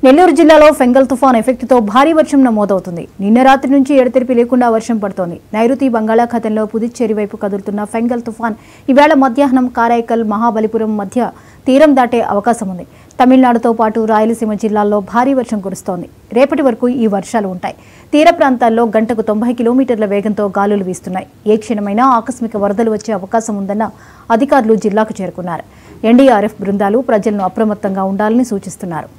నెల్లూరు జిల్లాలో ఫెంగల్ తుఫాన్ ఎఫెక్ట్తో భారీ వర్షం నమోదవుతుంది. నిన్న రాత్రి నుంచి ఎడతెరిపి లేకుండా వర్షం పడుతోంది. నైరుతి బంగాళాఖాతంలో పుదుచ్చేరి వైపు కదులుతున్న ఫెంగల్ తుఫాన్ ఈవేళ మధ్యాహ్నం కారైకల్ మహాబలిపురం మధ్య తీరం దాటే అవకాశం ఉంది. తమిళనాడుతో పాటు రాయలసీమ జిల్లాల్లో భారీ వర్షం కురుస్తోంది. రేపటి వరకు ఈ వర్షాలు ఉంటాయి. తీర ప్రాంతాల్లో గంటకు 90 కిలోమీటర్ల వేగంతో గాలులు వీస్తున్నాయి. ఏ క్షణమైనా ఆకస్మిక వరదలు వచ్చే అవకాశం ఉందన్న అధికారులు జిల్లాకు చేరుకున్నారు. ఎన్డీఆర్ఎఫ్ బృందాలు ప్రజలను అప్రమత్తంగా ఉండాలని సూచిస్తున్నారు.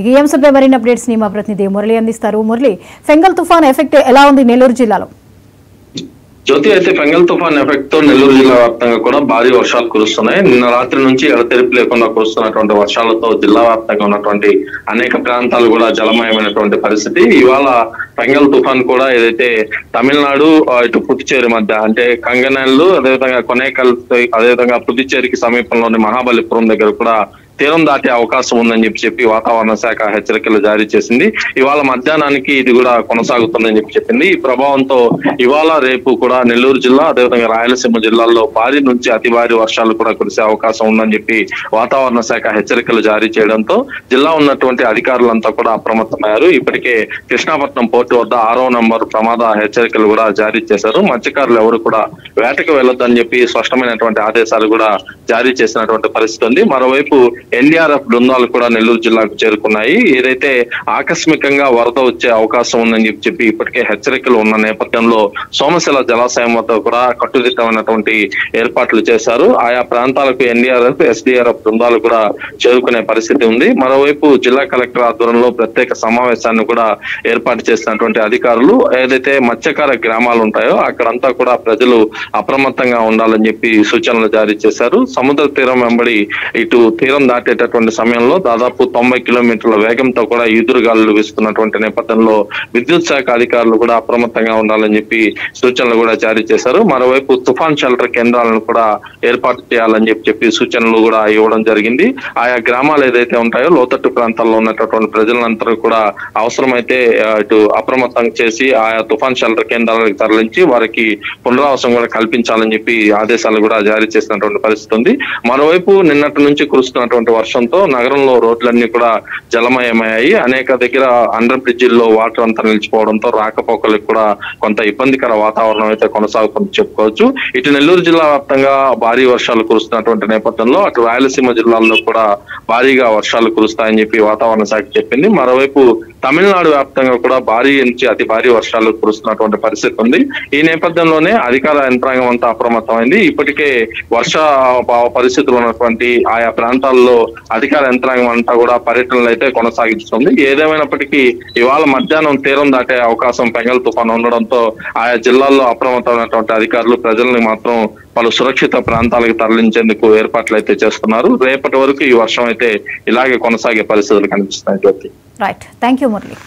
ఈ అంశంపై మరిన్ని అప్డేట్స్ ని మా ప్రతినిధి మురళి అందిస్తారు. మురళి, ఫెంగల్ తుఫాన్ ఎఫెక్ట్ ఎలా ఉంది నెల్లూరు జిల్లాలో? జ్యోతి, అయితే ఫెంగల్ తుఫాన్ ఎఫెక్ట్ తో నెల్లూరు జిల్లా వ్యాప్తంగా కూడా భారీ వర్షాలు కురుస్తున్నాయి. నిన్న రాత్రి నుంచి ఎడతెరిపి లేకుండా కురుస్తున్నటువంటి వర్షాలతో జిల్లా వ్యాప్తంగా ఉన్నటువంటి అనేక ప్రాంతాలు కూడా జలమయమైనటువంటి పరిస్థితి. ఇవాళ ఫెంగల్ తుఫాన్ కూడా ఏదైతే తమిళనాడు ఇటు పుదుచ్చేరి మధ్య అంటే కంగనల్లు, అదేవిధంగా కొనేకల్, అదేవిధంగా పుదుచ్చేరికి సమీపంలోని మహాబలిపురం దగ్గర కూడా తీరం దాటే అవకాశం ఉందని చెప్పి వాతావరణ శాఖ హెచ్చరికలు జారీ చేసింది. ఇవాళ మధ్యాహ్నానికి ఇది కూడా కొనసాగుతుందని చెప్పింది. ఈ ప్రభావంతో ఇవాళ రేపు కూడా నెల్లూరు జిల్లా, అదేవిధంగా రాయలసీమ జిల్లాల్లో భారీ నుంచి అతి భారీ వర్షాలు కూడా కురిసే అవకాశం ఉందని చెప్పి వాతావరణ శాఖ హెచ్చరికలు జారీ చేయడంతో జిల్లా ఉన్నటువంటి అధికారులంతా కూడా అప్రమత్తమయ్యారు. ఇప్పటికే కృష్ణాపట్నం పోర్టు వద్ద 6వ నంబర్ ప్రమాద హెచ్చరికలు కూడా జారీ చేశారు. మత్స్యకారులు ఎవరు కూడా వేటకు వెళ్లొద్దని చెప్పి స్పష్టమైనటువంటి ఆదేశాలు కూడా జారీ చేసినటువంటి పరిస్థితి ఉంది. మరోవైపు ఎన్డీఆర్ఎఫ్ బృందాలు కూడా నెల్లూరు జిల్లాకు చేరుకున్నాయి. ఏదైతే ఆకస్మికంగా వరద వచ్చే అవకాశం ఉందని చెప్పి ఇప్పటికే హెచ్చరికలు ఉన్న నేపథ్యంలో సోమశిల జలాశయం వద్ద కూడా కట్టుదిట్టమైనటువంటి ఏర్పాట్లు చేశారు. ఆయా ప్రాంతాలకు ఎన్డీఆర్ఎఫ్, ఎస్డీఆర్ఎఫ్ బృందాలు కూడా చేరుకునే పరిస్థితి ఉంది. మరోవైపు జిల్లా కలెక్టర్ ఆధ్వర్యంలో ప్రత్యేక సమావేశాన్ని కూడా ఏర్పాటు చేసినటువంటి అధికారులు ఏదైతే మత్స్యకార గ్రామాలు ఉంటాయో అక్కడంతా కూడా ప్రజలు అప్రమత్తంగా ఉండాలని చెప్పి సూచనలు జారీ చేశారు. సముద్ర తీరం వెంబడి ఇటు తీరం దాటేటటువంటి సమయంలో దాదాపు 90 కిలోమీటర్ల వేగంతో కూడా ఈదురుగాలులు వీస్తున్నటువంటి నేపథ్యంలో విద్యుత్ శాఖ అధికారులు కూడా అప్రమత్తంగా ఉండాలని చెప్పి సూచనలు కూడా జారీ చేశారు. మరోవైపు తుఫాన్ షెల్టర్ కేంద్రాలను కూడా ఏర్పాటు చేయాలని చెప్పి సూచనలు కూడా ఇవ్వడం జరిగింది. ఆయా గ్రామాలు ఏదైతే ఉంటాయో లోతట్టు ప్రాంతాల్లో ఉన్నటువంటి ప్రజలందరూ కూడా అవసరమైతే ఇటు అప్రమత్తం చేసి ఆయా తుఫాన్ షెల్టర్ కేంద్రాలకు తరలించి వారికి పునరావాసం కూడా కల్పించాలని చెప్పి ఆదేశాలు కూడా జారీ చేసినటువంటి పరిస్థితి ఉంది. మరోవైపు నిన్నటి నుంచి కురుస్తున్నటువంటి వర్షంతో నగరంలో రోడ్లన్నీ కూడా జలమయమయ్యాయి. అనేక దగ్గర అండర్ బ్రిడ్జిల్లో వాటర్ అంతా నిలిచిపోవడంతో రాకపోకలకు కూడా కొంత ఇబ్బందికర వాతావరణం అయితే కొనసాగుతుందని చెప్పుకోవచ్చు. ఇటు నెల్లూరు జిల్లా వ్యాప్తంగా భారీ వర్షాలు కురుస్తున్నటువంటి నేపథ్యంలో అటు రాయలసీమ జిల్లాల్లో కూడా భారీగా వర్షాలు కురుస్తాయని చెప్పి వాతావరణ శాఖ చెప్పింది. మరోవైపు తమిళనాడు వ్యాప్తంగా కూడా భారీ నుంచి అతి భారీ వర్షాలు కురుస్తున్నటువంటి పరిస్థితి ఉంది. ఈ నేపథ్యంలోనే అధికార యంత్రాంగం అంతా అప్రమత్తమైంది. ఇప్పటికే వర్ష పరిస్థితులు ఉన్నటువంటి ఆయా ప్రాంతాల్లో అధికార యంత్రాంగం అంతా కూడా పర్యటనలు అయితే కొనసాగిస్తుంది. ఏదేమైనప్పటికీ ఇవాళ మధ్యాహ్నం తీరం దాటే అవకాశం ఫెంగల్ తుఫాన్ ఉండడంతో ఆయా జిల్లాల్లో అప్రమత్తమైనటువంటి అధికారులు ప్రజల్ని మాత్రం పలు సురక్షిత ప్రాంతాలకు తరలించేందుకు ఏర్పాట్లు అయితే చేస్తున్నారు. రేపటి వరకు ఈ వర్షం అయితే ఇలాగే కొనసాగే పరిస్థితులు కనిపిస్తున్నాయి. జ్యోతి, రైట్, థ్యాంక్ యూ మురళి.